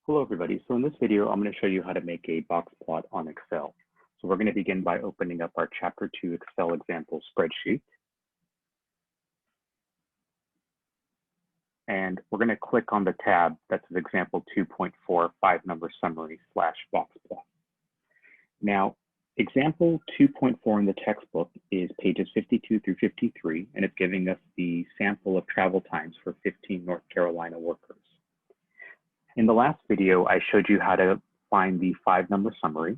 Hello everybody, so in this video I'm going to show you how to make a box plot on Excel. So we're going to begin by opening up our Chapter 2 Excel example spreadsheet. And we're going to click on the tab that says example 2.4 5-number summary / box plot. Now, example 2.4 in the textbook is pages 52 through 53, and it's giving us the sample of travel times for 15 North Carolina workers. In the last video, I showed you how to find the 5-number summary.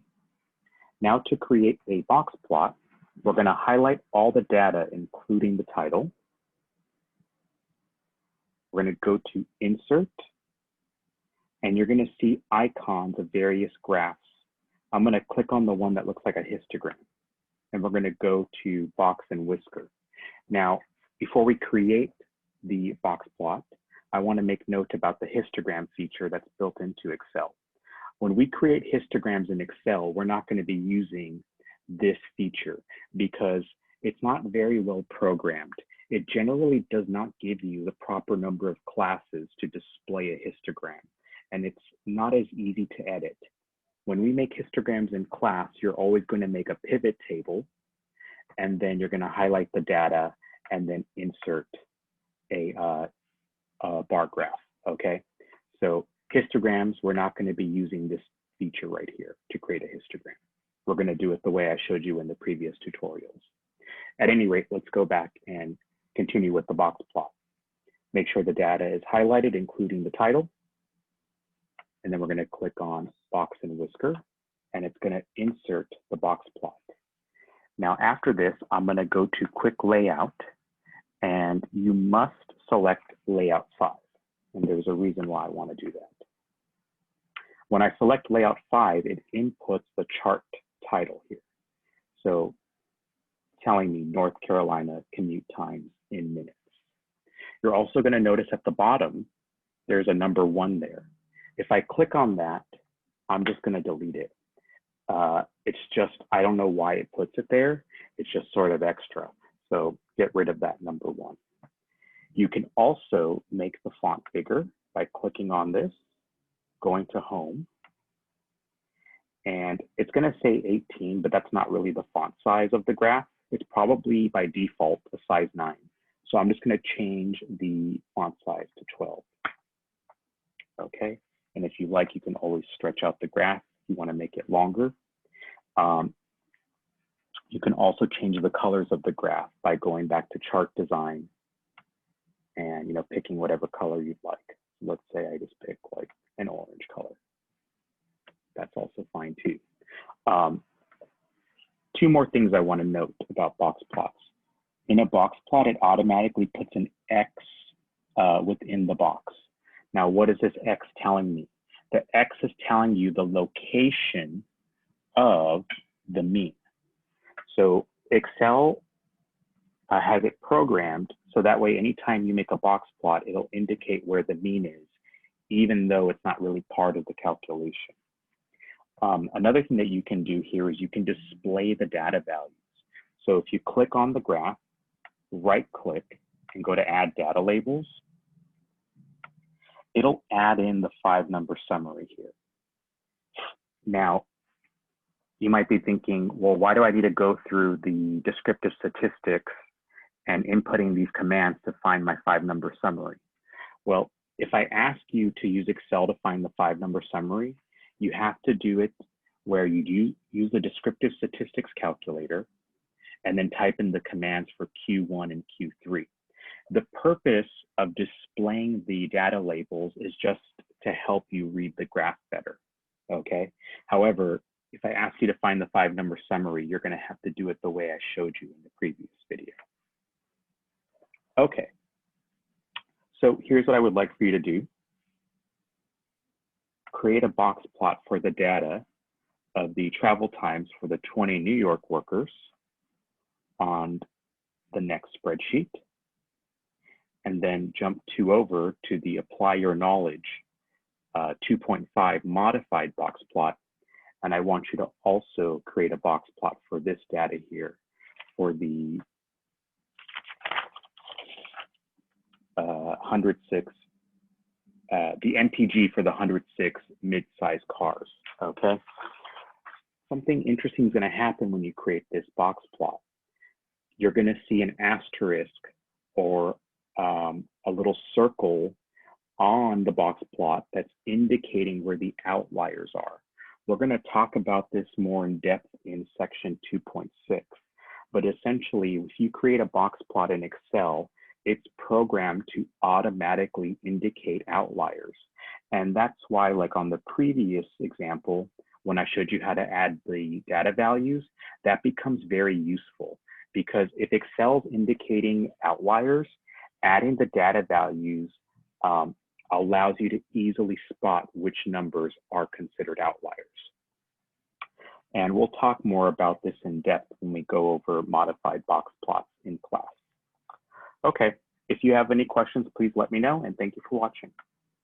Now to create a box plot, we're going to highlight all the data, including the title. We're going to go to Insert, and you're going to see icons of various graphs. I'm going to click on the one that looks like a histogram, and we're going to go to Box and Whisker. Now, before we create the box plot, I want to make note about the histogram feature that's built into Excel. When we create histograms in Excel, we're not going to be using this feature because it's not very well programmed. It generally does not give you the proper number of classes to display a histogram, and it's not as easy to edit. When we make histograms in class, you're always going to make a pivot table, and then you're going to highlight the data and then insert a bar graph, okay? So histograms, we're not going to be using this feature right here to create a histogram. We're going to do it the way I showed you in the previous tutorials. At any rate, let's go back and continue with the box plot. Make sure the data is highlighted, including the title. And then we're going to click on Box and Whisker, and it's going to insert the box plot. Now, after this, I'm going to go to Quick Layout, and you must select Layout 5. And there's a reason why I want to do that. When I select Layout 5, it inputs the chart title here. So telling me North Carolina commute times in minutes. You're also going to notice at the bottom, there's a number 1 there. If I click on that, I'm just going to delete it. It's just, I don't know why it puts it there. It's just sort of extra. So get rid of that number 1. You can also make the font bigger by clicking on this, going to Home, and it's going to say 18, but that's not really the font size of the graph. It's probably by default a size 9. So I'm just going to change the font size to 12. Okay, and if you like, you can always stretch out the graph if you want to make it longer. You can also change the colors of the graph by going back to Chart Design and picking whatever color you'd like. Let's say I just pick like an orange color. That's also fine too. 2 more things I want to note about box plots. In a box plot, it automatically puts an X within the box. Now, what is this X telling me? The X is telling you the location of the mean. So Excel has it programmed so that way anytime you make a box plot, it'll indicate where the mean is, even though it's not really part of the calculation. Another thing that you can do here is you can display the data values. So if you click on the graph, right click and go to Add Data Labels, it'll add in the 5-number summary here. Now, you might be thinking, well, why do I need to go through the descriptive statistics and inputting these commands to find my 5-number summary? Well, if I ask you to use Excel to find the 5-number summary, you have to do it where you use the descriptive statistics calculator and then type in the commands for Q1 and Q3. The purpose of displaying the data labels is just to help you read the graph better, okay? However, if I ask you to find the 5-number summary, you're going to have to do it the way I showed you in the previous video. Okay, so here's what I would like for you to do. Create a box plot for the data of the travel times for the 20 New York workers on the next spreadsheet, and then jump over to the Apply Your Knowledge 2.5 modified box plot. And I want you to also create a box plot for this data here for the 106 the MPG for the 106 mid-size cars, okay? Something interesting is gonna happen when you create this box plot. You're gonna see an asterisk or a little circle on the box plot that's indicating where the outliers are. We're gonna talk about this more in depth in section 2.6, but essentially if you create a box plot in Excel, it's programmed to automatically indicate outliers. And that's why, like on the previous example, when I showed you how to add the data values, that becomes very useful because if Excel's indicating outliers, adding the data values allows you to easily spot which numbers are considered outliers. And we'll talk more about this in depth when we go over modified box plots in class. Okay, if you have any questions, please let me know, and thank you for watching.